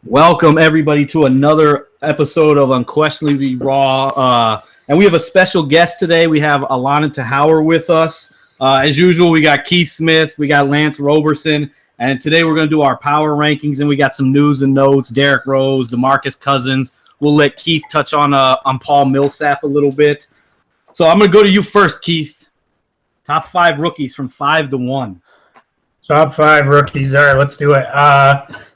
Welcome, everybody, to another episode of Unquestionably Raw. And we have a special guest today. We have Allana Tachauer with us. As usual, we got Keith Smith, we got Lance Roberson, and today we're going to do our power rankings, and we got some news and notes, Derrick Rose, DeMarcus Cousins. We'll let Keith touch on Paul Millsap a little bit. So I'm going to go to you first, Keith. Top 5 rookies from 5 to 1. Top 5 rookies. All right, let's do it.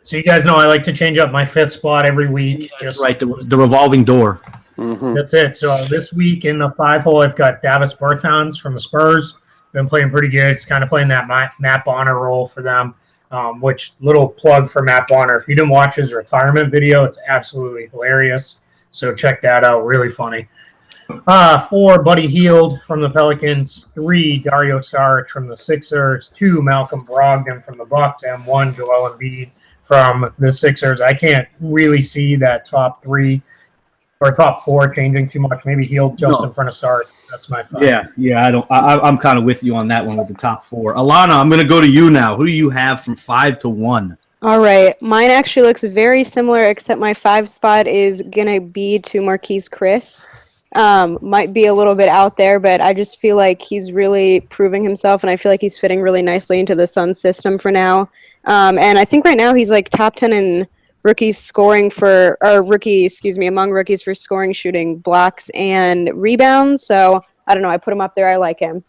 So you guys know I like to change up my 5th spot every week. That's right, the revolving door. Mm-hmm. That's it. So this week in the 5 hole, I've got Davis Bertans from the Spurs. Been playing pretty good. He's kind of playing that Matt Bonner role for them, which little plug for Matt Bonner. If you didn't watch his retirement video, it's absolutely hilarious. So check that out. Really funny. 4, Buddy Hield from the Pelicans. 3, Dario Saric from the Sixers. 2, Malcolm Brogdon from the Bucks. And 1, Joel Embiid from the Sixers. I can't really see that top 3 or top 4 changing too much. Maybe Hield jumps in front of Saric. That's my 5. Yeah. I'm kind of with you on that one with the top 4. Allana, I'm going to go to you now. Who do you have from 5 to 1? All right. Mine actually looks very similar, except my 5 spot is going to be to Marquise Chris. Might be a little bit out there, but I just feel like he's really proving himself, and I feel like he's fitting really nicely into the Suns system for now. And I think right now he's like top 10 in among rookies for scoring, shooting, blocks, and rebounds. So I don't know. I put him up there. I like him.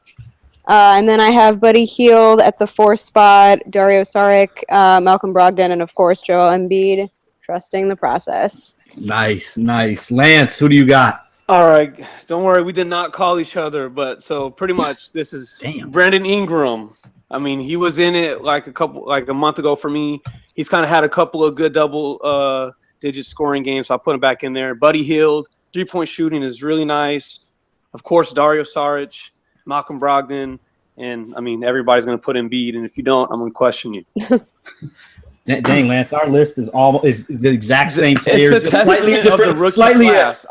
And then I have Buddy Hield at the 4th spot, Dario Saric, Malcolm Brogdon, and of course Joel Embiid. Trusting the process. Nice. Lance, who do you got? All right, don't worry, we did not call each other, but so pretty much this is Brandon Ingram. I mean, he was in it like a month ago for me. He's kind of had a couple of good double-digit scoring games, so I put him back in there. Buddy Hield, 3-point shooting is really nice. Of course, Dario Saric, Malcolm Brogdon, and I mean everybody's going to put Embiid, and if you don't, I'm going to question you. Dang, Lance, our list is the exact same players, it's slightly different. Of the rookie class.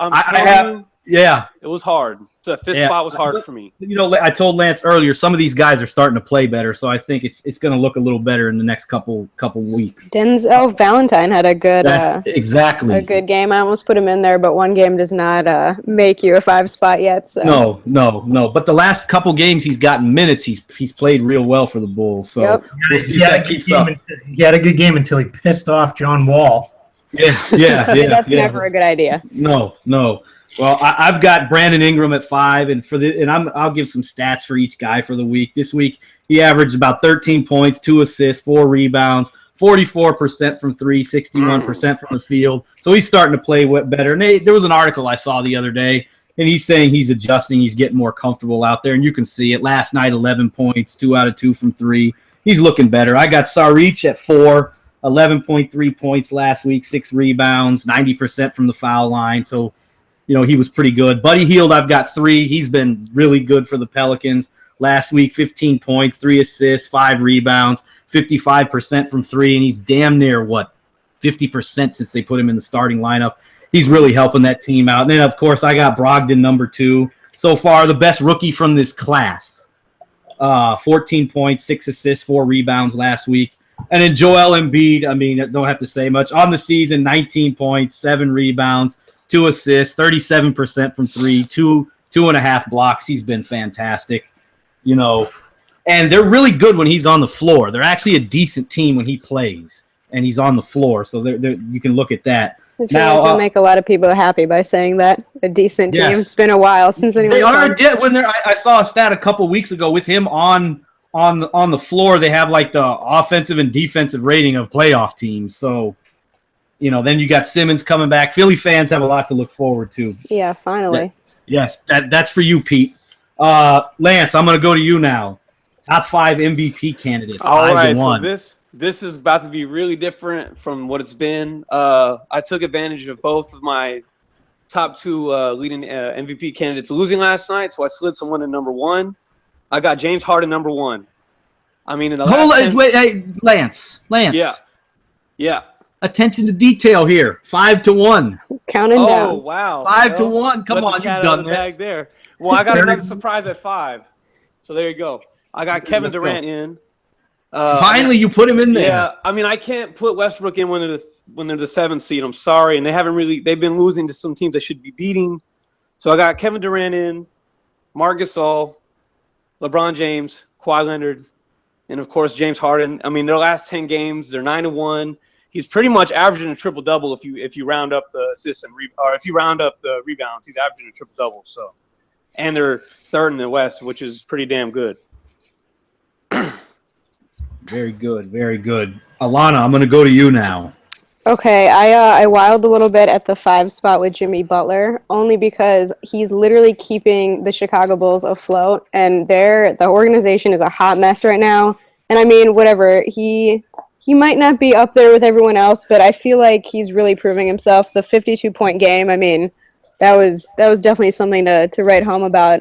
It was hard. The 5th spot was hard for me. You know, I told Lance earlier, some of these guys are starting to play better, so I think it's going to look a little better in the next couple weeks. Denzel Valentine had a good a good game. I almost put him in there, but one game does not make you a 5 spot yet. So. No. But the last couple games he's gotten minutes. He's played real well for the Bulls. So we'll see if that keeps up. He had a good game until he pissed off John Wall. Yeah. That's never a good idea. No. Well, I've got Brandon Ingram at 5, and I'll give some stats for each guy for the week. This week, he averaged about 13 points, 2 assists, 4 rebounds, 44% from 3, 61% from the field. So he's starting to play better. And there was an article I saw the other day, and he's saying he's adjusting, he's getting more comfortable out there, and you can see it. Last night, 11 points, 2 out of 2 from 3. He's looking better. I got Saric at 4, 11.3 points last week, 6 rebounds, 90% from the foul line. So he was pretty good. Buddy Hield, I've got 3. He's been really good for the Pelicans. Last week, 15 points, 3 assists, 5 rebounds, 55% from 3, and he's damn near, 50% since they put him in the starting lineup. He's really helping that team out. And then, of course, I got Brogdon, number 2. So far, the best rookie from this class. 14 points, 6 assists, 4 rebounds last week. And then Joel Embiid, I mean, I don't have to say much. On the season, 19 points, 7 rebounds, 2 assists, 37% from 3, 2.5 blocks. He's been fantastic, and they're really good when he's on the floor. They're actually a decent team when he plays and he's on the floor. So you can look at that. I feel like you'll make a lot of people happy by saying that. A decent team. Yes. It's been a while since anyone. They are. I saw a stat a couple weeks ago with him on the floor. They have like the offensive and defensive rating of playoff teams. So. Then you got Simmons coming back. Philly fans have a lot to look forward to. Yeah, finally. Yes, that's for you, Pete. Lance, I'm going to go to you now. Top 5 MVP candidates. All right, so this is about to be really different from what it's been. I took advantage of both of my top 2 leading MVP candidates losing last night, so I slid someone to number 1. I got James Harden number 1. I mean, in the Lance. Yeah. Attention to detail here. 5 to 1. Counting down. Oh, wow. 5 to 1. Come on, you've done this. Bag there. Well, I got another surprise at 5. So there you go. I got Kevin Durant in. Finally, you put him in there. Yeah, I mean, I can't put Westbrook in when they're the 7th seed. I'm sorry, and they've been losing to some teams they should be beating. So I got Kevin Durant in, Marc Gasol, LeBron James, Kawhi Leonard, and of course James Harden. I mean, their last 10 games, they're 9-1. He's pretty much averaging a triple double if you round up the assists or if you round up the rebounds. He's averaging a triple double. So, and they're 3rd in the West, which is pretty damn good. Very good, very good. Allana, I'm going to go to you now. Okay, I wilded a little bit at the 5 spot with Jimmy Butler, only because he's literally keeping the Chicago Bulls afloat, and the organization is a hot mess right now. And I mean, whatever, he might not be up there with everyone else, but I feel like he's really proving himself. The 52-point game, I mean, that was definitely something to write home about.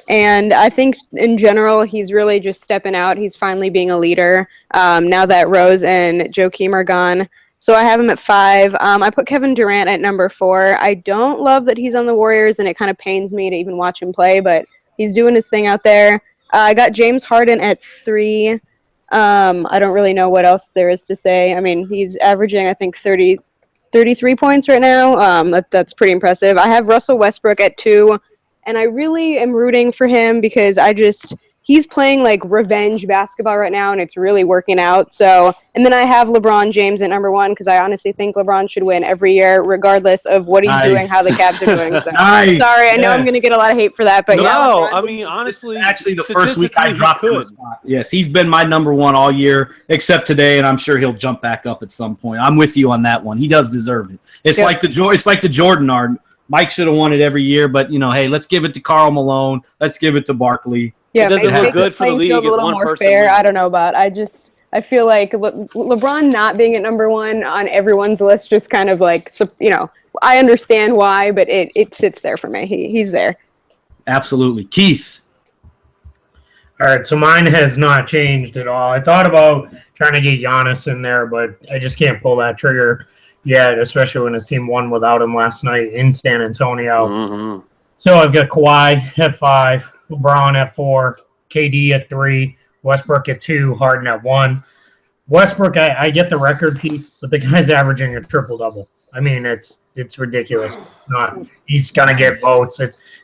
And I think in general, he's really just stepping out. He's finally being a leader now that Rose and Joakim are gone. So I have him at 5. I put Kevin Durant at number 4. I don't love that he's on the Warriors, and it kind of pains me to even watch him play, but he's doing his thing out there. I got James Harden at 3. I don't really know what else there is to say. I mean, he's averaging, I think, 33 points right now. That's pretty impressive. I have Russell Westbrook at 2. And I really am rooting for him because he's playing like revenge basketball right now, and it's really working out. So, and then I have LeBron James at number 1 because I honestly think LeBron should win every year, regardless of what he's doing, how the Cavs are doing. So, sorry, I know I'm going to get a lot of hate for that, but no, yeah. No, I mean, honestly, actually, the first week I dropped him a spot. Yes, he's been my number 1 all year, except today, and I'm sure he'll jump back up at some point. I'm with you on that one. He does deserve it. It's like the Jordan art. Mike should have won it every year, but, hey, let's give it to Karl Malone. Let's give it to Barkley. Yeah, it doesn't look good for the league. A little more fair. I don't know about. I feel like LeBron not being at number 1 on everyone's list just kind of like, I understand why, but it sits there for me. He's there. Absolutely. Keith. All right, so mine has not changed at all. I thought about trying to get Giannis in there, but I just can't pull that trigger yet, especially when his team won without him last night in San Antonio. Mm-hmm. So I've got Kawhi at 5, LeBron at 4, KD at 3, Westbrook at 2, Harden at 1. Westbrook, I get the record piece, but the guy's averaging a triple-double. I mean, it's ridiculous. He's going to get votes.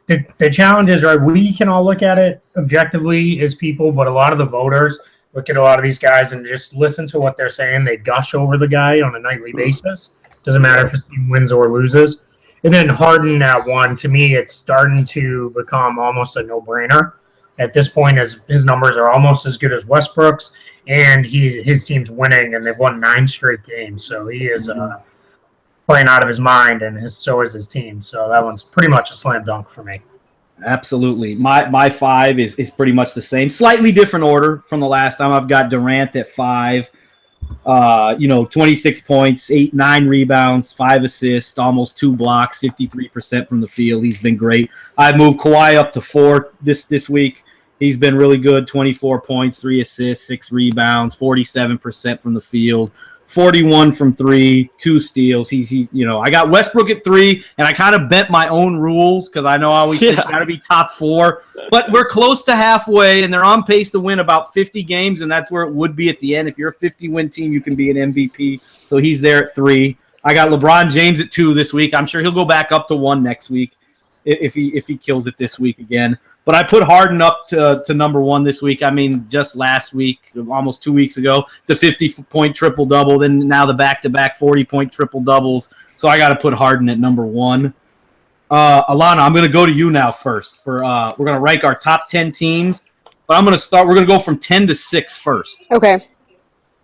The challenge is, right, we can all look at it objectively as people, but a lot of the voters look at a lot of these guys and just listen to what they're saying. They gush over the guy on a nightly basis. Doesn't matter if his team wins or loses. And then Harden at 1, to me, it's starting to become almost a no-brainer. At this point, his numbers are almost as good as Westbrook's, and his team's winning, and they've won 9 straight games. So he is playing out of his mind, and so is his team. So that one's pretty much a slam dunk for me. Absolutely. My 5 is pretty much the same. Slightly different order from the last time. I've got Durant at 5. 26 points, 9 rebounds, 5 assists, almost 2 blocks, 53% from the field. He's been great. I moved Kawhi up to 4 this week. He's been really good. 24 points, 3 assists, 6 rebounds, 47% from the field. 41 from 3, 2 steals. I got Westbrook at 3, and I kind of bent my own rules because I know I always think got to be top 4. But we're close to halfway, and they're on pace to win about 50 games, and that's where it would be at the end. If you're a 50-win team, you can be an MVP. So he's there at 3. I got LeBron James at 2 this week. I'm sure he'll go back up to 1 next week if he kills it this week again. But I put Harden up to number 1 this week. I mean, just last week, almost 2 weeks ago, the 50-point triple-double, then now the back-to-back 40-point triple-doubles. So I got to put Harden at number 1. Allana, I'm going to go to you now first. We're going to rank our top 10 teams. But we're going to go from 10 to 6 first. Okay.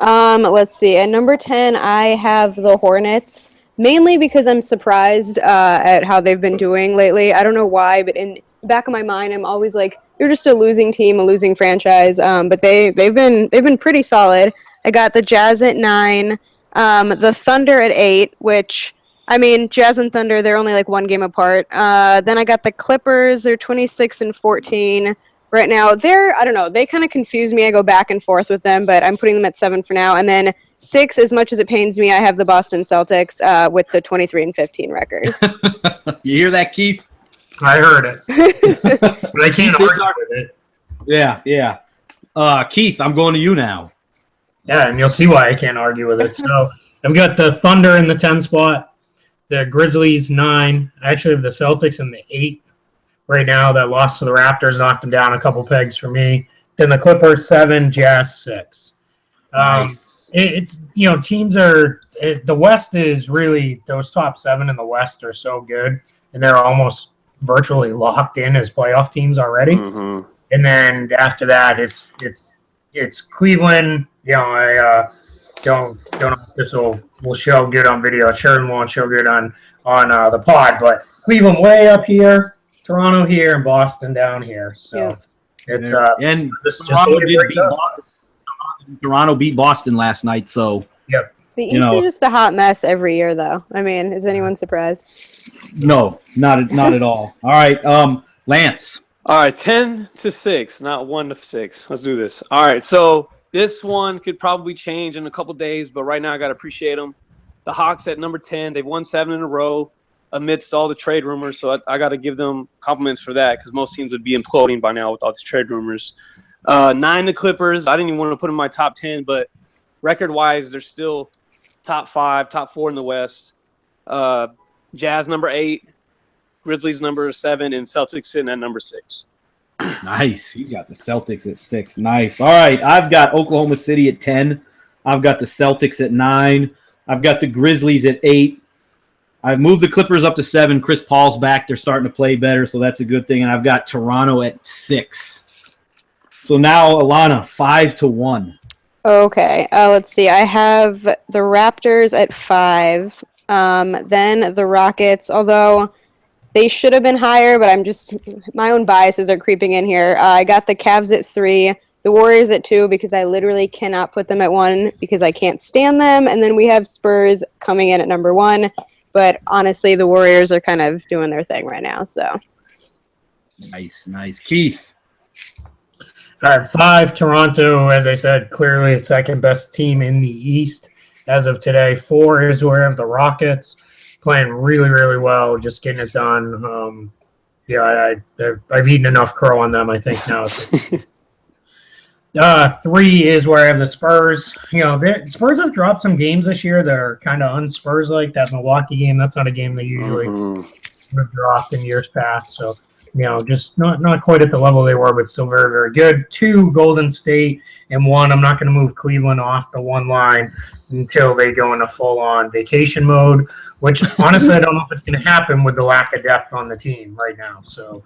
Let's see. At number 10, I have the Hornets, mainly because I'm surprised at how they've been doing lately. I don't know why, but in back of my mind, I'm always like, you're just a losing team, a losing franchise. But they've been pretty solid. I got the Jazz at 9, the Thunder at 8, which, I mean, Jazz and Thunder, they're only like 1 game apart. Then I got the Clippers. They're 26 and 14 right now. I don't know, they kind of confuse me. I go back and forth with them, but I'm putting them at 7 for now. And then 6, as much as it pains me, I have the Boston Celtics with the 23 and 15 record. You hear that, Keith? I heard it, but I can't argue with it. Yeah. Keith, I'm going to you now. Yeah, and you'll see why I can't argue with it. So I've got the Thunder in the 10 spot, the Grizzlies 9. I actually have the Celtics in the 8 right now. That loss to the Raptors knocked them down a couple pegs for me. Then the Clippers 7, Jazz 6. Nice. It's teams are the West is really, those top 7 in the West are so good, and they're almost virtually locked in as playoff teams already. Mm-hmm. And then after that, it's Cleveland. I don't know if this will show good on video. It sure won't show good on the pod. But Cleveland way up here, Toronto here, and Boston down here. So it's and just Toronto beat Boston last night. So yep. The East is just a hot mess every year, though. I mean, is anyone surprised? No, not at all. All right, Lance. All right, 10-6, not 1-6. Let's do this. All right, so this one could probably change in a couple days, but right now I got to appreciate them. The Hawks at number 10, they've won 7 in a row amidst all the trade rumors, so I got to give them compliments for that because most teams would be imploding by now with all these trade rumors. 9, the Clippers. I didn't even want to put them in my top 10, but record-wise, they're still top 5, top 4 in the West. Jazz number 8. Grizzlies number 7, and Celtics sitting at number 6. Nice. You got the Celtics at 6. Nice. All right. I've got Oklahoma City at 10. I've got the Celtics at 9. I've got the Grizzlies at 8. I've moved the Clippers up to 7. Chris Paul's back. They're starting to play better, so that's a good thing. And I've got Toronto at 6. So now, Allana, 5-1. Okay. Let's see. I have the Raptors at 5. Then the Rockets, although they should have been higher, but my own biases are creeping in here. I got the Cavs at 3, the Warriors at 2 because I literally cannot put them at 1 because I can't stand them. And then we have Spurs coming in at number 1. But honestly, the Warriors are kind of doing their thing right now. So Nice. Keith. All right, 5, Toronto, as I said, clearly the second best team in the East as of today. 4 is where I have the Rockets. Playing really, really well, just getting it done. I've eaten enough crow on them, I think, now. 3 is where I have the Spurs. The Spurs have dropped some games this year that are kind of un-Spurs-like. That Milwaukee game, that's not a game they usually have dropped in years past. So, just not quite at the level they were, but still very, very good. 2, Golden State, and 1, I'm not going to move Cleveland off the 1 line until they go into full-on vacation mode, which honestly I don't know if it's going to happen with the lack of depth on the team right now. So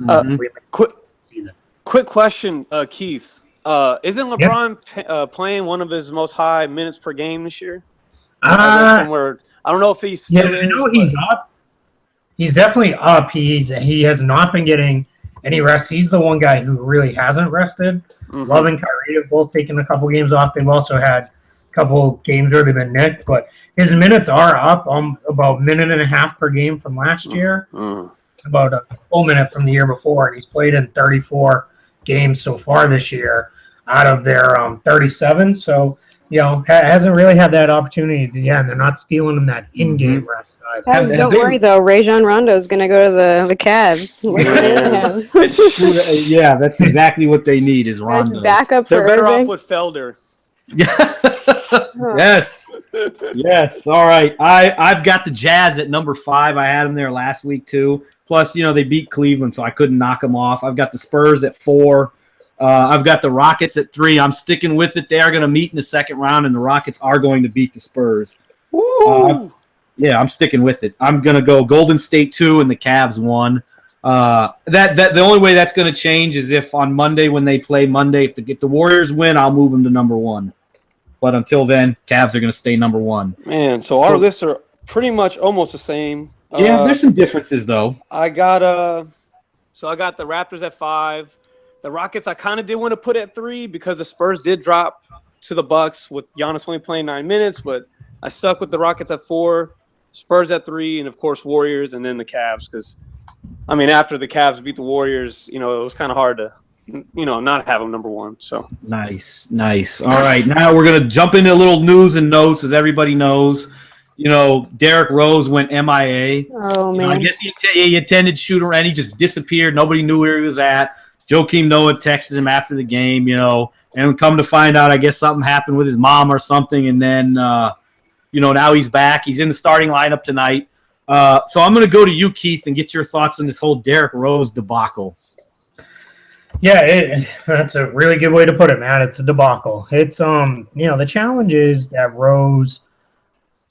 quick question, Keith. Isn't LeBron playing one of his most high minutes per game this year? I don't know if he's still he's up. He's definitely up. He has not been getting any rest. He's the one guy who really hasn't rested. Mm-hmm. Love and Kyrie have both taken a couple games off. They've also had a couple games where they've been nicked, but his minutes are up about 1.5 minutes per game from last year, about a full minute from the year before, and he's played in 34 games so far this year out of their 37. So, hasn't really had that opportunity. And they're not stealing him that in-game rest. Don't worry, though. Rajon Rondo is going to go to the Cavs. Yeah, that's exactly what they need is Rondo. Backup for They're better Irving. off with Felder. Yes. All right. I've got the Jazz at number 5. I had them there last week, too. Plus, they beat Cleveland, so I couldn't knock them off. I've got the Spurs at 4. I've got the Rockets at 3. I'm sticking with it. They are going to meet in the second round, and the Rockets are going to beat the Spurs. I'm sticking with it. I'm going to go Golden State 2 and the Cavs 1. That the only way that's going to change is if on Monday when they play Monday, if the Warriors win, I'll move them to number 1. But until then, Cavs are going to stay number 1. Man, so our lists are pretty much almost the same. Yeah, there's some differences though. I got the Raptors at 5. The Rockets I kind of did want to put at 3 because the Spurs did drop to the Bucks with Giannis only playing 9 minutes, but I stuck with the Rockets at 4, Spurs at 3, and of course Warriors, and then the Cavs because, after the Cavs beat the Warriors, it was kind of hard to, not have them number 1. So nice. All right, now we're gonna jump into a little news and notes, as everybody knows. Derrick Rose went MIA. Oh man! I guess he attended shoot around. He just disappeared. Nobody knew where he was at. Joakim Noah texted him after the game, and come to find out, I guess something happened with his mom or something, and then, now he's back. He's in the starting lineup tonight. So I'm going to go to you, Keith, and get your thoughts on this whole Derrick Rose debacle. Yeah, that's a really good way to put it, Matt. It's a debacle. It's the challenge is that Rose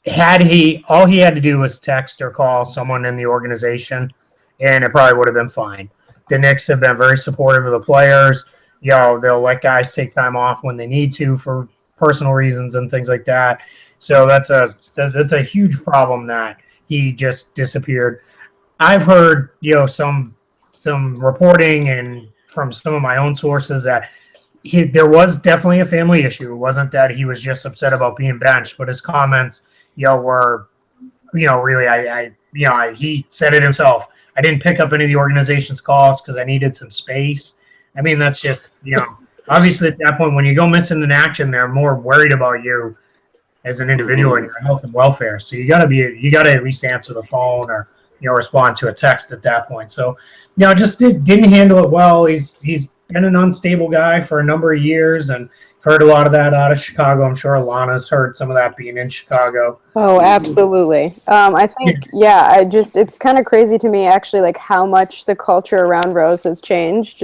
all he had to do was text or call someone in the organization, and it probably would have been fine. The Knicks have been very supportive of the players. They'll let guys take time off when they need to for personal reasons and things like that. So that's a huge problem that he just disappeared. I've heard some reporting and from some of my own sources that there was definitely a family issue. It wasn't that he was just upset about being benched, but his comments, were, really, he said it himself. I didn't pick up any of the organization's calls because I needed some space. I mean, that's just, obviously at that point, when you go missing in action, they're more worried about you as an individual and your health and welfare. So you got to at least answer the phone or, respond to a text at that point. So, just didn't handle it well. He's been an unstable guy for a number of years, and I've heard a lot of that out of Chicago. I'm sure Allana's heard some of that being in Chicago. Oh, absolutely. I think, it's kind of crazy to me, actually, like how much the culture around Rose has changed.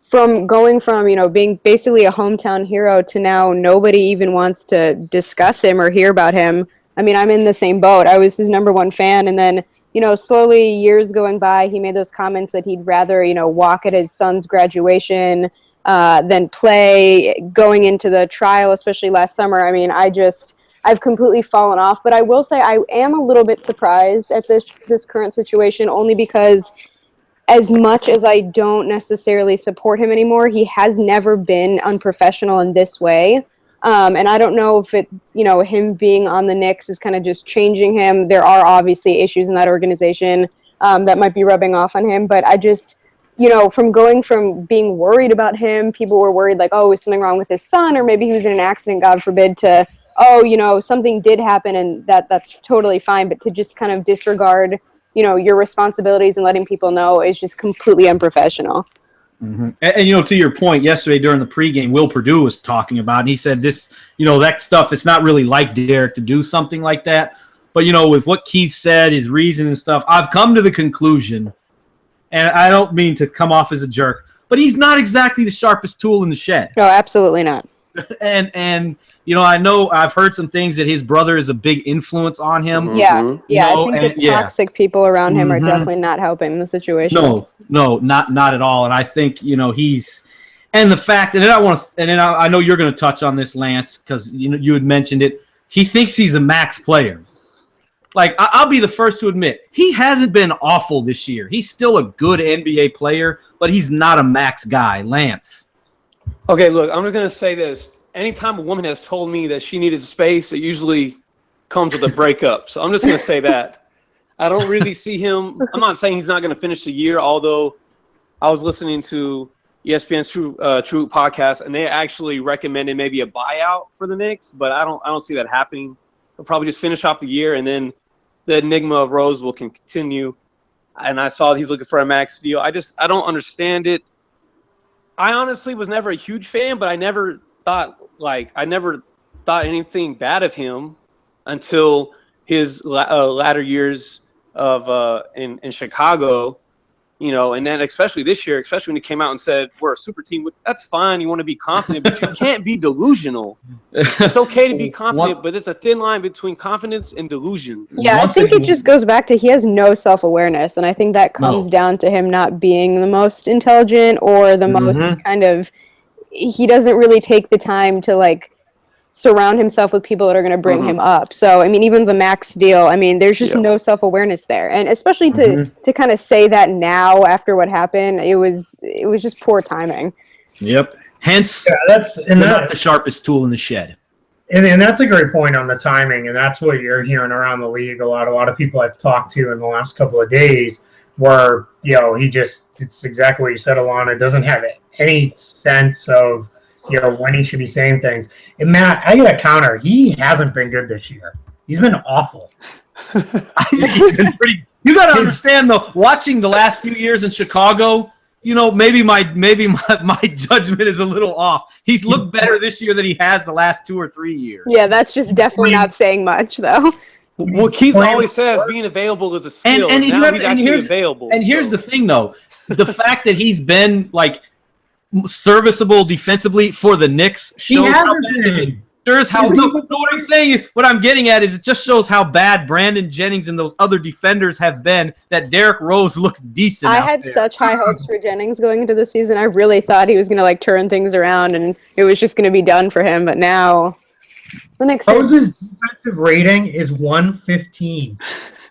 From going from, being basically a hometown hero to now nobody even wants to discuss him or hear about him. I'm in the same boat. I was his number one fan, and then, slowly years going by, he made those comments that he'd rather, walk at his son's graduation than play going into the trial, especially last summer. I've completely fallen off, but I will say I am a little bit surprised at this current situation, only because as much as I don't necessarily support him anymore, he has never been unprofessional in this way. And I don't know if him being on the Knicks is kind of just changing him. There are obviously issues in that organization that might be rubbing off on him. But I just, from going from being worried about him, people were worried like, oh, is something wrong with his son? Or maybe he was in an accident, God forbid, to, something did happen and that's totally fine. But to just kind of disregard, your responsibilities and letting people know is just completely unprofessional. Mm-hmm. And to your point, yesterday during the pregame, Will Perdue was talking about, and he said this, that stuff, it's not really like Derrick to do something like that. But, with what Keith said, his reason and stuff, I've come to the conclusion, and I don't mean to come off as a jerk, but he's not exactly the sharpest tool in the shed. Oh, absolutely not. And I know I've heard some things that his brother is a big influence on him. Yeah, I think the toxic people around him are definitely not helping the situation. No, not at all. And I think he's, and the fact, and then I know you're going to touch on this, Lance, because you had mentioned it. He thinks he's a max player. Like, I'll be the first to admit, he hasn't been awful this year. He's still a good NBA player, but he's not a max guy. Lance. Okay, look, I'm just going to say this. Anytime a woman has told me that she needed space, it usually comes with a breakup. So I'm just going to say that. I don't really see him. I'm not saying he's not going to finish the year, although I was listening to ESPN's True podcast, and they actually recommended maybe a buyout for the Knicks, but I don't see that happening. He'll probably just finish off the year, and then the enigma of Rose will continue. And I saw he's looking for a max deal. I don't understand it. I honestly was never a huge fan, but I never thought anything bad of him until his latter years of in Chicago, and then especially this year, especially when he came out and said we're a super team. That's fine. You want to be confident, but you can't be delusional. It's okay to be confident, but it's a thin line between confidence and delusion. Yeah, I think it just goes back to he has no self-awareness, and I think that comes down to him not being the most intelligent or the most kind of. He doesn't really take the time to surround himself with people that are going to bring him up. So, even the max deal, there's just no self-awareness there. And especially to kind of say that now after what happened, it was just poor timing. Yep. Hence, not the sharpest tool in the shed. And that's a great point on the timing. And that's what you're hearing around the league. A lot of people I've talked to in the last couple of days where, it's exactly what you said, Allana, doesn't have any sense of, when he should be saying things. And Matt, I got to counter. He hasn't been good this year. He's been awful. I think he's been pretty. You got to understand, though, watching the last few years in Chicago, maybe my judgment is a little off. He's looked better this year than he has the last 2 or 3 years. Yeah, that's just definitely not saying much, though. Well, Keith always says being available is a skill, and now he's actually available. And here's the thing, though. The fact that he's been, like, serviceable defensively for the Knicks shows how bad. What I'm saying is, what I'm getting at is it just shows how bad Brandon Jennings and those other defenders have been, that Derrick Rose looks decent. I had such high hopes for Jennings going into the season. I really thought he was going to, like, turn things around and it was just going to be done for him. But now the Knicks. Rose's defensive rating is 115.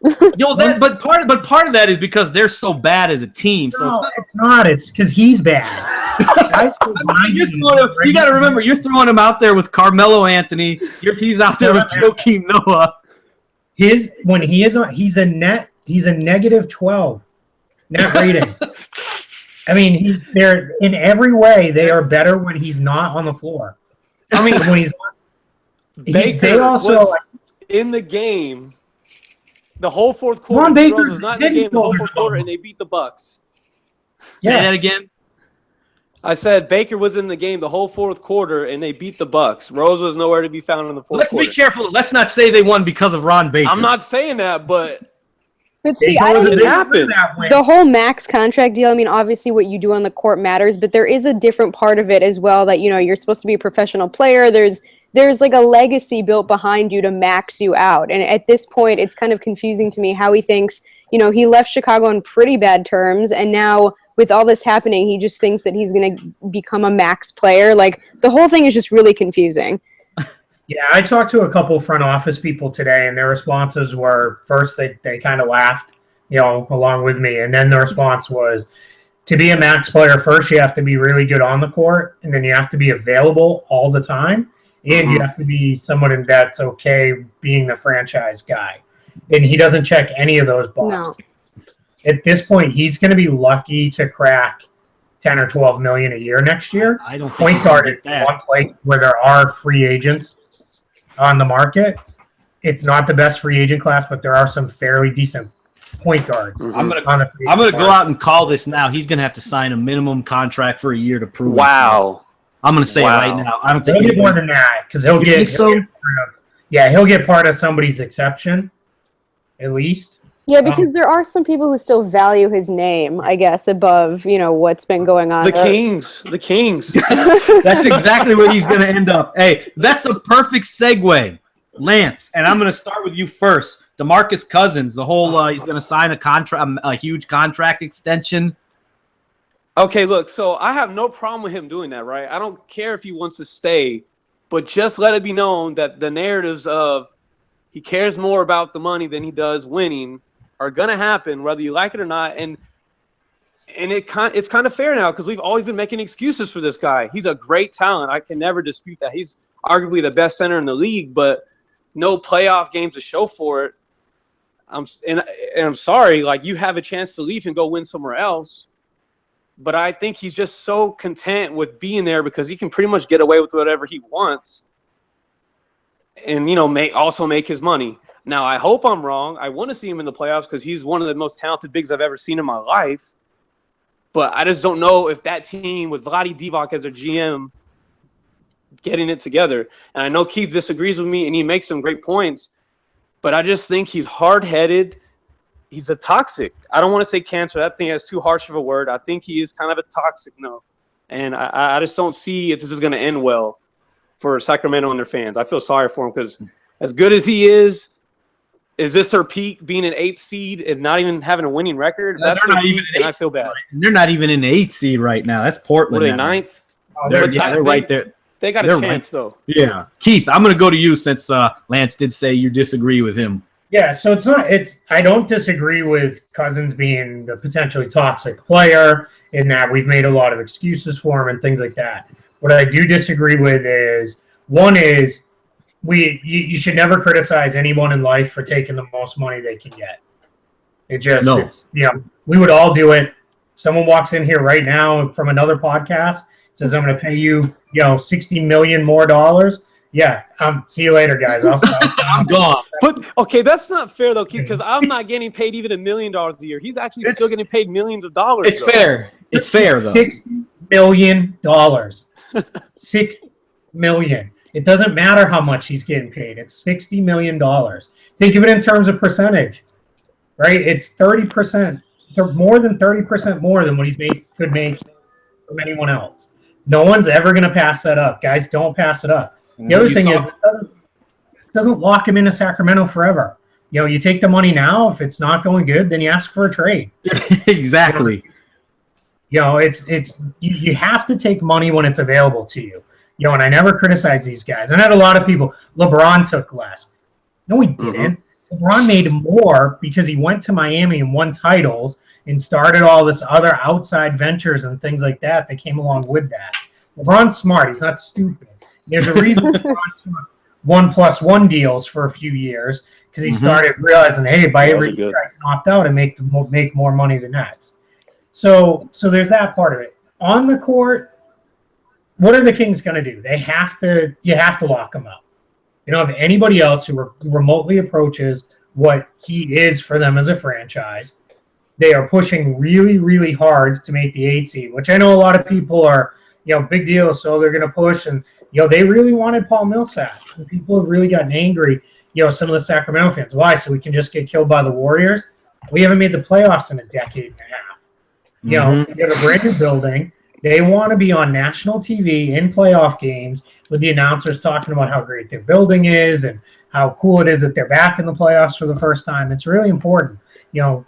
But part of that is because they're so bad as a team. So it's not. It's because he's bad. You got to remember, you're throwing him out there with Carmelo Anthony. He's out there with Joakim Noah. He's a negative 12 net rating. I mean, they're in every way they are better when he's not on the floor. I mean, when he's Baker they also was in the game. The whole fourth quarter, Ron Baker was not in the game the whole fourth quarter, and they beat the Bucks. Say that again. I said Baker was in the game the whole fourth quarter, and they beat the Bucks. Rose was nowhere to be found in the fourth quarter. Let's be careful. Let's not say they won because of Ron Baker. I'm not saying that, but see, I don't happen. The whole max contract deal, I mean, obviously what you do on the court matters, but there is a different part of it as well that, you're supposed to be a professional player. There's like a legacy built behind you to max you out. And at this point, it's kind of confusing to me how he thinks, he left Chicago on pretty bad terms. And now with all this happening, he just thinks that he's going to become a max player. Like, the whole thing is just really confusing. Yeah, I talked to a couple front office people today, and their responses were, first, they kind of laughed, along with me. And then the response was, to be a max player, first, you have to be really good on the court, and then you have to be available all the time. And you have to be someone that's okay being the franchise guy. And he doesn't check any of those boxes. No. At this point, he's going to be lucky to crack 10 or 12 million a year next year. I don't point guard is one place where there are free agents on the market. It's not the best free agent class, but there are some fairly decent point guards. I'm gonna go out and call this now. He's gonna have to sign a minimum contract for a year to prove. Wow. I'm going to say it right now. I don't think he'll get more than that because he'll get part of somebody's exception, at least. Yeah, because there are some people who still value his name, I guess, above what's been going on. The Kings. That's exactly where he's going to end up. Hey, that's a perfect segue, Lance. And I'm going to start with you first. DeMarcus Cousins, the whole he's going to sign a huge contract extension. Okay, look, so I have no problem with him doing that, right? I don't care if he wants to stay, but just let it be known that the narratives of he cares more about the money than he does winning are going to happen, whether you like it or not. And it's kind of fair now because we've always been making excuses for this guy. He's a great talent. I can never dispute that. He's arguably the best center in the league, but no playoff games to show for it. I'm sorry, like, you have a chance to leave and go win somewhere else. But I think he's just so content with being there because he can pretty much get away with whatever he wants and, also make his money. Now, I hope I'm wrong. I want to see him in the playoffs because he's one of the most talented bigs I've ever seen in my life. But I just don't know if that team with Vlade Divac as their GM getting it together. And I know Keith disagrees with me, and he makes some great points. But I just think he's hard-headed. He's a toxic. I don't want to say cancer. That thing is too harsh of a word. I think he is kind of a toxic, and I just don't see if this is going to end well for Sacramento and their fans. I feel sorry for him because as good as he is this their peak, being an 8th seed and not even having a winning record? That's their peak, and I feel bad. They're not even in the 8th seed right now. That's Portland. What are they, 9th? They're right there. They got a chance, though. Yeah. Keith, I'm going to go to you since Lance did say you disagree with him. Yeah, so I don't disagree with Cousins being the potentially toxic player in that we've made a lot of excuses for him and things like that. What I do disagree with is, one is you should never criticize anyone in life for taking the most money they can get. We would all do it. Someone walks in here right now from another podcast, says, I'm going to pay you, $60 million more. Yeah, see you later, guys. I'm gone. But, okay, that's not fair, though, Keith, because I'm not getting paid even $1 million a year. He's actually still getting paid millions of dollars. It's fair. It's fair though. $60 million. $6 million. It doesn't matter how much he's getting paid. It's $60 million. Think of it in terms of percentage, right? It's 30%. They're more than 30% more than what could make from anyone else. No one's ever going to pass that up. Guys, don't pass it up. The other thing is, this doesn't lock him into Sacramento forever. You take the money now. If it's not going good, then you ask for a trade. Exactly. It's you have to take money when it's available to you. And I never criticize these guys. And I had a lot of people. LeBron took less. No, he didn't. LeBron made more because he went to Miami and won titles and started all this other outside ventures and things like that came along with that. LeBron's smart. He's not stupid. There's a reason LeBron took 1+1 deals for a few years because he started realizing, hey, by every year I can opt out and make more money the next. So there's that part of it. On the court, what are the Kings going to do? You have to lock him up. They don't have anybody else who remotely approaches what he is for them as a franchise. They are pushing really, really hard to make the 8 seed, which I know a lot of people are, big deal. So they're going to push. And, they really wanted Paul Millsap. And people have really gotten angry, some of the Sacramento fans. Why? So we can just get killed by the Warriors? We haven't made the playoffs in a decade and a half. We have a brand new building. They want to be on national TV in playoff games with the announcers talking about how great their building is and how cool it is that they're back in the playoffs for the first time. It's really important. If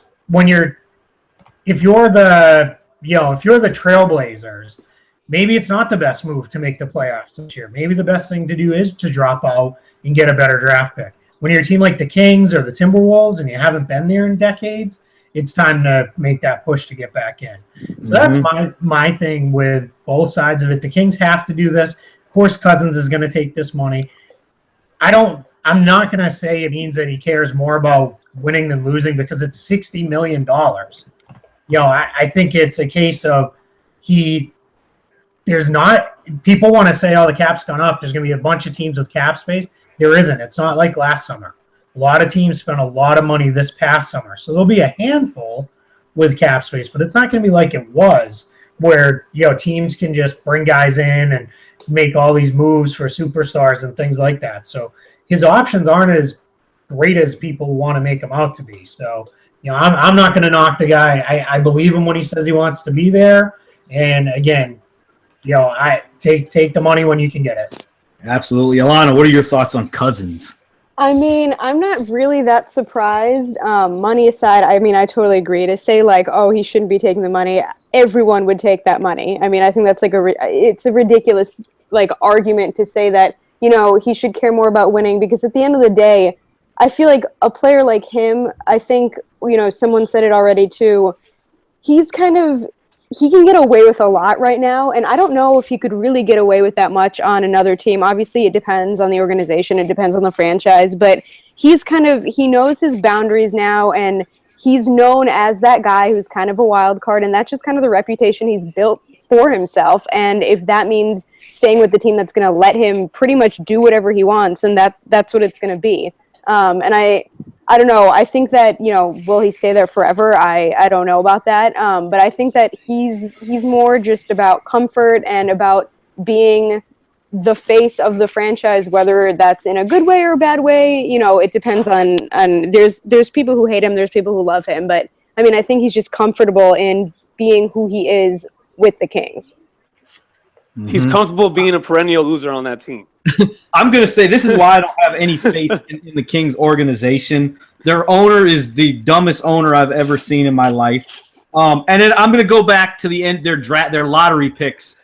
you're the Trailblazers, maybe it's not the best move to make the playoffs this year. Maybe the best thing to do is to drop out and get a better draft pick. When you're a team like the Kings or the Timberwolves and you haven't been there in decades, it's time to make that push to get back in. So that's my thing with both sides of it. The Kings have to do this. Of course, Cousins is going to take this money. I'm not going to say it means that he cares more about winning than losing because it's $60 million. I think it's a case of people want to say, oh, the cap's gone up. There's going to be a bunch of teams with cap space. There isn't. It's not like last summer. A lot of teams spent a lot of money this past summer. So there'll be a handful with cap space, but it's not going to be like it was where, teams can just bring guys in and make all these moves for superstars and things like that. So his options aren't as great as people want to make them out to be. So, I'm not going to knock the guy. I believe him when he says he wants to be there. And again, I take the money when you can get it. Absolutely. Allana, what are your thoughts on Cousins? I mean, I'm not really that surprised. Money aside, I totally agree. To say he shouldn't be taking the money, everyone would take that money. I think that's it's a ridiculous argument to say that, he should care more about winning because at the end of the day, I feel like a player like him, I think, someone said it already too, he can get away with a lot right now, and I don't know if he could really get away with that much on another team. Obviously, it depends on the organization. It depends on the franchise, but he knows his boundaries now, and he's known as that guy who's kind of a wild card, and that's just kind of the reputation he's built for himself. And if that means staying with the team that's going to let him pretty much do whatever he wants, and that's what it's going to be. And I don't know. I think that, will he stay there forever? I don't know about that. But I think that he's more just about comfort and about being the face of the franchise, whether that's in a good way or a bad way. It depends on there's people who hate him, there's people who love him. But I think he's just comfortable in being who he is with the Kings. He's comfortable being a perennial loser on that team. I'm going to say this is why I don't have any faith in the Kings organization. Their owner is the dumbest owner I've ever seen in my life. And then I'm going to go back to the end, their lottery picks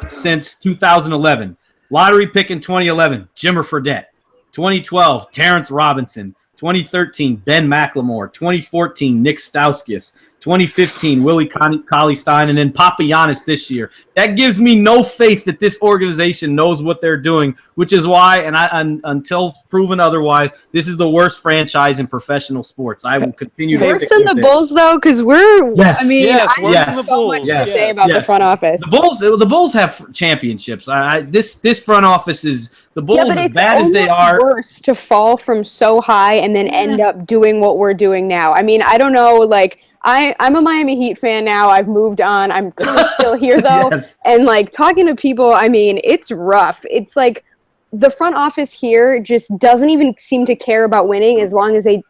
since 2011. Lottery pick in 2011, Jimmer Fredette. 2012, Terrence Robinson. 2013, Ben McLemore. 2014, Nick Stauskas. 2015, Willie Cauley-Stein, and then Papagiannis this year. That gives me no faith that this organization knows what they're doing, which is why, and until proven otherwise, this is the worst franchise in professional sports. I will continue to worse than the Bulls, though, because we're. Yes. I have so much to say about the front office. The Bulls have championships. This front office is. The Bulls, as bad as they are, worse to fall from so high and then end up doing what we're doing now. I don't know, I'm a Miami Heat fan now. I've moved on. I'm kind of still here though. Yes. And like talking to people, I mean, it's rough. It's like the front office here just doesn't even seem to care about winning as long as they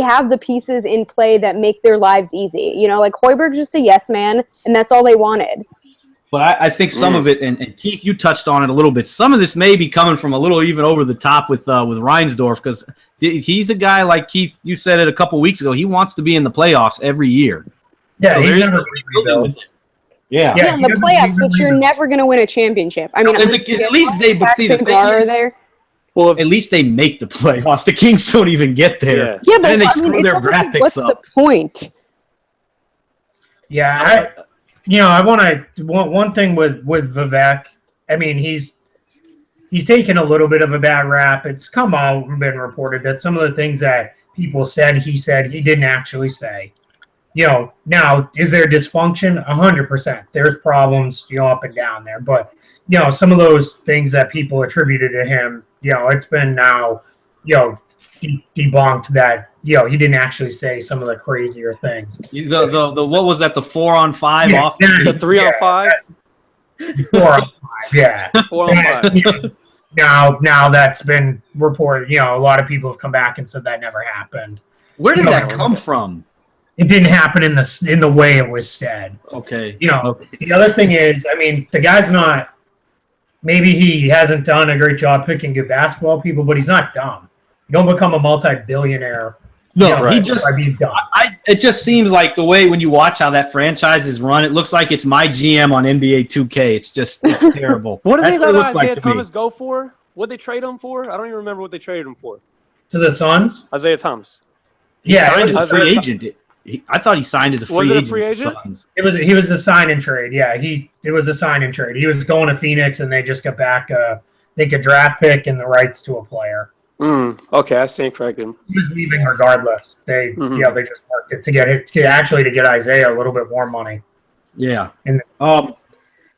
have the pieces in play that make their lives easy. You know, like Hoiberg's just a yes man, and that's all they wanted. But I think some of it, and Keith, you touched on it a little bit. Some of this may be coming from a little even over the top with Reinsdorf, because he's a guy like Keith. You said it a couple weeks ago. He wants to be in the playoffs every year. Yeah, so he's never rebuilt. Yeah, in the playoffs, but you're never going to win a championship. I mean, at least they. But see, the thing is, there. Well, at least they make the playoffs. The Kings don't even get there. Yeah, but and then they screw their draft picks up. What's the point? Yeah, I want to one thing with Vivek. I mean, he's taken a little bit of a bad rap. It's come out and been reported that some of the things that people said he didn't actually say. You know, now is there dysfunction? 100%. There's problems, up and down there. But some of those things that people attributed to him, it's been now, debunked that he didn't actually say some of the crazier things. The what was that? The 4-on-5 off the 3-on-5. 4-on-5, yeah. 4-on-5. Now that's been reported. A lot of people have come back and said that never happened. Where did that come from? It didn't happen in the way it was said. Okay. The other thing is, I mean, the guy's not. Maybe he hasn't done a great job picking good basketball people, but he's not dumb. You don't become a multi-billionaire. No, he just. By being dumb. It just seems like the way when you watch how that franchise is run, it looks like it's my GM on NBA 2K. It's terrible. What did they let looks Isaiah like to Thomas me. go for? What did they trade him for? I don't even remember what they traded him for. To the Suns? Isaiah Thomas. He signed as a free agent. I thought he signed as a free agent. Was it a free agent? He was a sign and trade. Yeah, it was a sign and trade. He was going to Phoenix, and they just got back, I think, a draft pick and the rights to a player. Okay, I stand corrected. He was leaving regardless. They they just worked it to get Isaiah a little bit more money. Yeah.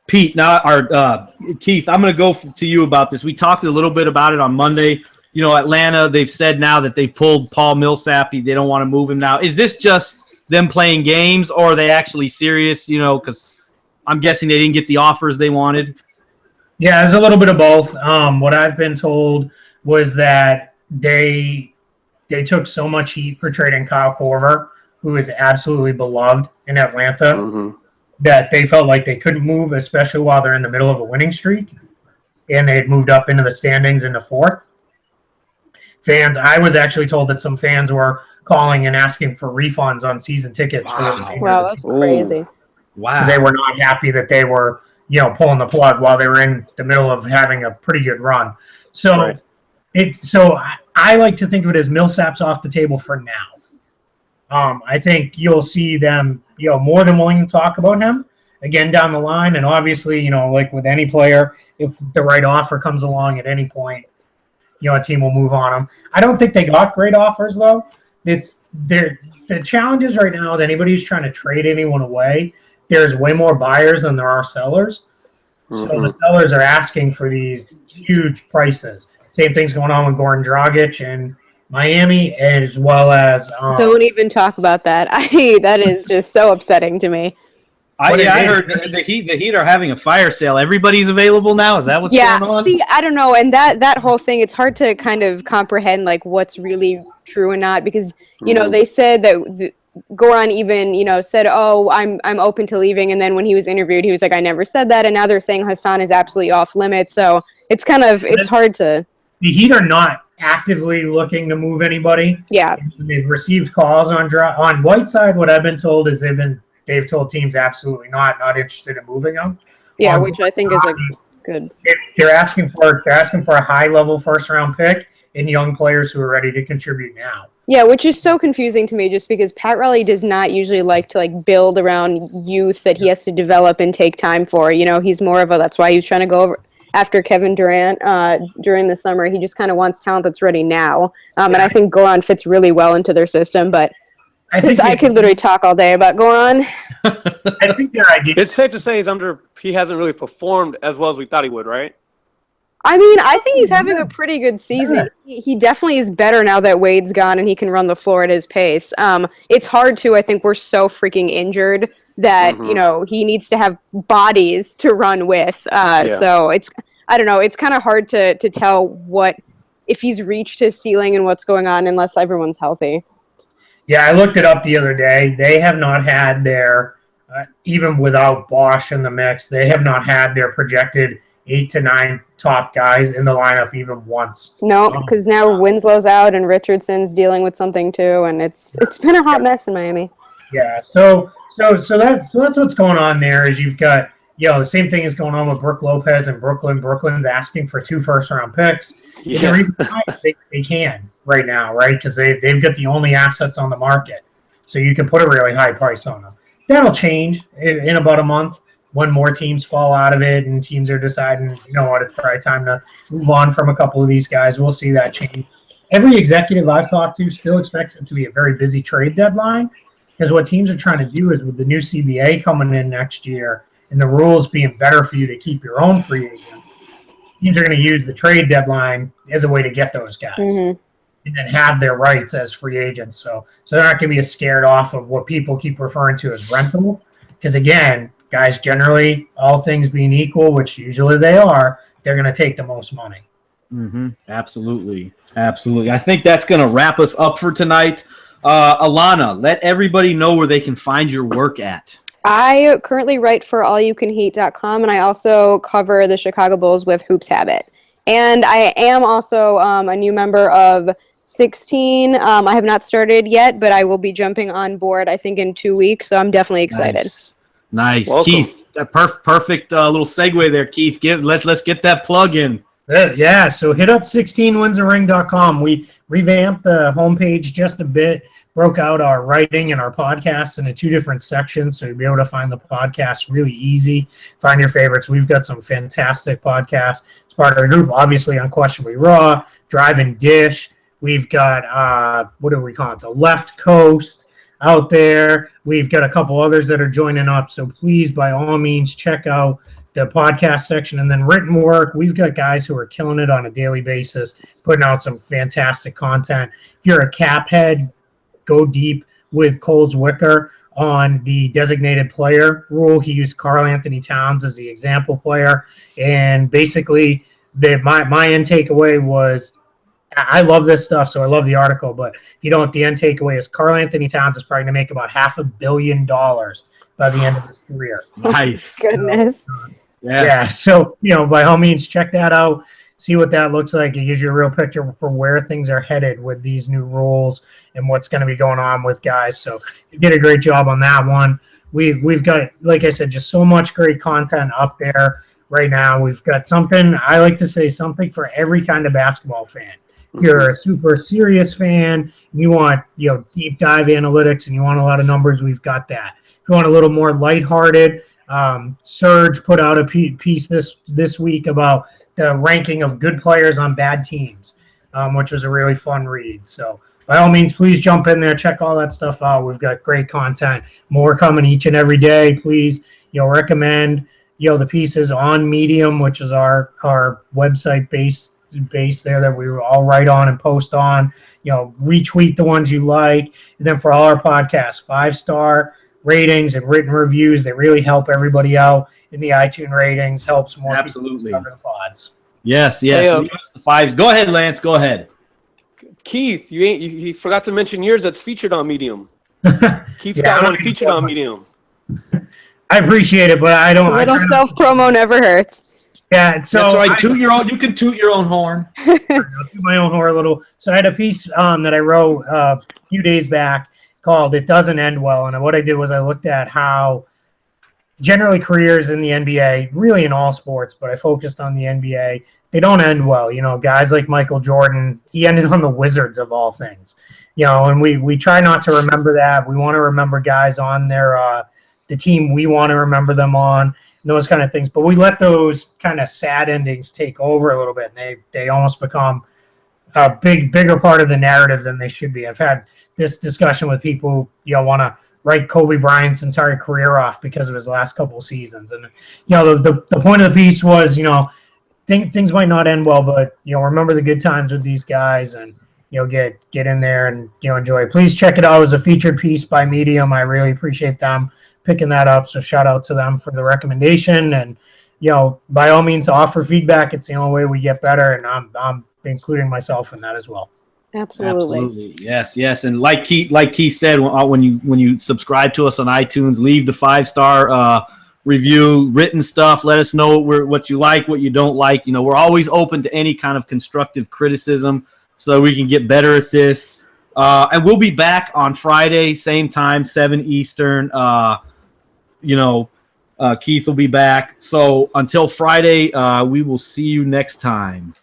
Pete, now Keith, I'm going to go to you about this. We talked a little bit about it on Monday. Atlanta, they've said now that they've pulled Paul Millsap. They don't want to move him now. Is this just them playing games, or are they actually serious? Because I'm guessing they didn't get the offers they wanted. Yeah, there's a little bit of both. What I've been told was that they took so much heat for trading Kyle Korver, who is absolutely beloved in Atlanta, that they felt like they couldn't move, especially while they're in the middle of a winning streak, and they had moved up into the standings in the fourth. I was actually told that some fans were calling and asking for refunds on season tickets. Wow, that's crazy. Wow. Because they were not happy that they were, pulling the plug while they were in the middle of having a pretty good run. So I like to think of it as Millsap's off the table for now. I think you'll see them, more than willing to talk about him again down the line. And obviously, like with any player, if the right offer comes along at any point, a team will move on them. I don't think they got great offers, though. The challenges right now with anybody who's trying to trade anyone away, there's way more buyers than there are sellers. So the sellers are asking for these huge prices. Same thing's going on with Goran Dragic in Miami, as well as don't even talk about that. That is just so upsetting to me. I heard the Heat are having a fire sale. Everybody's available now. Is that what's going on? Yeah, see, I don't know. And that whole thing, it's hard to kind of comprehend like what's really true and not, because, they said that Goran even, said, oh, I'm open to leaving. And then when he was interviewed, he was like, I never said that. And now they're saying Hassan is absolutely off limits. So it's it's hard to. The Heat are not actively looking to move anybody. Yeah. They've received calls on Whiteside. What I've been told is they've told teams absolutely not interested in moving them. Yeah, which I think is good. They're asking for a high level first round pick and young players who are ready to contribute now. Yeah, which is so confusing to me, just because Pat Riley does not usually like to build around youth that he has to develop and take time for. He's more of that's why he was trying to go over after Kevin Durant during the summer. He just kind of wants talent that's ready now. And I think Goran fits really well into their system, but I could literally talk all day about Goran. I think their idea. It's safe to say he hasn't really performed as well as we thought he would, right? I mean, I think he's having a pretty good season. He definitely is better now that Wade's gone and he can run the floor at his pace. It's hard to. I think we're so freaking injured that he needs to have bodies to run with. So I don't know. It's kind of hard to tell what if he's reached his ceiling and what's going on unless everyone's healthy. Yeah, I looked it up the other day. They have not had their even without Bosch in the mix, they have not had their projected 8 to 9 top guys in the lineup even once. No, because now Winslow's out and Richardson's dealing with something too, and it's been a hot mess in Miami. Yeah, so that's what's going on there. Is you've got the same thing is going on with Brook Lopez in Brooklyn. Brooklyn's asking for 2 first-round picks. Yeah. The reason why they can right now, right? Because they've got the only assets on the market, so you can put a really high price on them. That'll change in about a month when more teams fall out of it and teams are deciding, it's probably time to move on from a couple of these guys. We'll see that change. Every executive I've talked to still expects it to be a very busy trade deadline because what teams are trying to do is with the new CBA coming in next year and the rules being better for you to keep your own free agents, teams are going to use the trade deadline as a way to get those guys. Mm-hmm. And then have their rights as free agents. So they're not going to be as scared off of what people keep referring to as rental. Because, again, guys generally, all things being equal, which usually they are, they're going to take the most money. Mm-hmm. Absolutely. I think that's going to wrap us up for tonight. Allana, let everybody know where they can find your work at. I currently write for allyoucanheat.com, and I also cover the Chicago Bulls with Hoops Habit. And I am also a new member of 16. I have not started yet, but I will be jumping on board, I think, in 2 weeks, so I'm definitely excited. Nice. Keith, that perfect little segue there, Keith. Let's get that plug in. Yeah, so hit up 16winsaring.com. We revamped the homepage just a bit, broke out our writing and our podcasts into 2 different sections, so you'll be able to find the podcast really easy. Find your favorites. We've got some fantastic podcasts. It's part of our group, obviously, Unquestionably Raw, Drive and Dish. We've got, what do we call it, the Left Coast out there. We've got a couple others that are joining up, so please, by all means, check out the podcast section. And then written work, we've got guys who are killing it on a daily basis, putting out some fantastic content. If you're a cap head, go deep with Coles Wicker on the designated player rule. He used Karl Anthony Towns as the example player. And basically, my end takeaway was, I love this stuff, so I love the article, but the end takeaway is Karl Anthony Towns is probably going to make about $500 million by the end of his career. Nice. Goodness. Yeah, so, by all means, check that out. See what that looks like. It gives you a real picture for where things are headed with these new rules and what's going to be going on with guys. So you did a great job on that one. We've got, like I said, just so much great content up there right now. We've got something, I like to say, something for every kind of basketball fan. If you're a super serious fan, you want deep dive analytics and you want a lot of numbers, we've got that. If you want a little more lighthearted, Serge put out a piece this week about the ranking of good players on bad teams, which was a really fun read. So by all means, please jump in there, check all that stuff out. We've got great content, more coming each and every day. Please, recommend the pieces on Medium, which is our website base there that we all write on and post on. Retweet the ones you like, and then for all our podcasts, 5-star ratings and written reviews. They really help everybody out in the iTunes ratings. Helps more absolutely people cover the pods. Yes. Hey, the 5s. Go ahead, Lance. Go ahead. Keith, you forgot to mention yours. That's featured on Medium. Keith's got one featured on Medium. I appreciate it, but I don't. A little self promo never hurts. Yeah, so that's right. You can toot your own horn. I'll toot my own horn a little. So I had a piece that I wrote a few days back called "It Doesn't End Well," and what I did was I looked at how generally careers in the NBA, really in all sports, but I focused on the NBA. They don't end well. Guys like Michael Jordan, he ended on the Wizards of all things. And we try not to remember that. We want to remember guys on the team we want to remember them on. Those kind of things, but we let those kind of sad endings take over a little bit, and they almost become a bigger part of the narrative than they should be. I've had this discussion with people who want to write Kobe Bryant's entire career off because of his last couple of seasons, and the point of the piece was things might not end well, but remember the good times with these guys, and get in there and enjoy. Please check it out. It was a featured piece by Medium. I really appreciate them picking that up. So shout out to them for the recommendation, and by all means, offer feedback. It's the only way we get better, and I'm including myself in that as well. Absolutely. Yes. And like Keith said, when you subscribe to us on iTunes, leave the 5-star review, written stuff. Let us know what you like, what you don't like. We're always open to any kind of constructive criticism so that we can get better at this. And we'll be back on Friday, same time, 7 Eastern. Keith will be back. So until Friday, we will see you next time.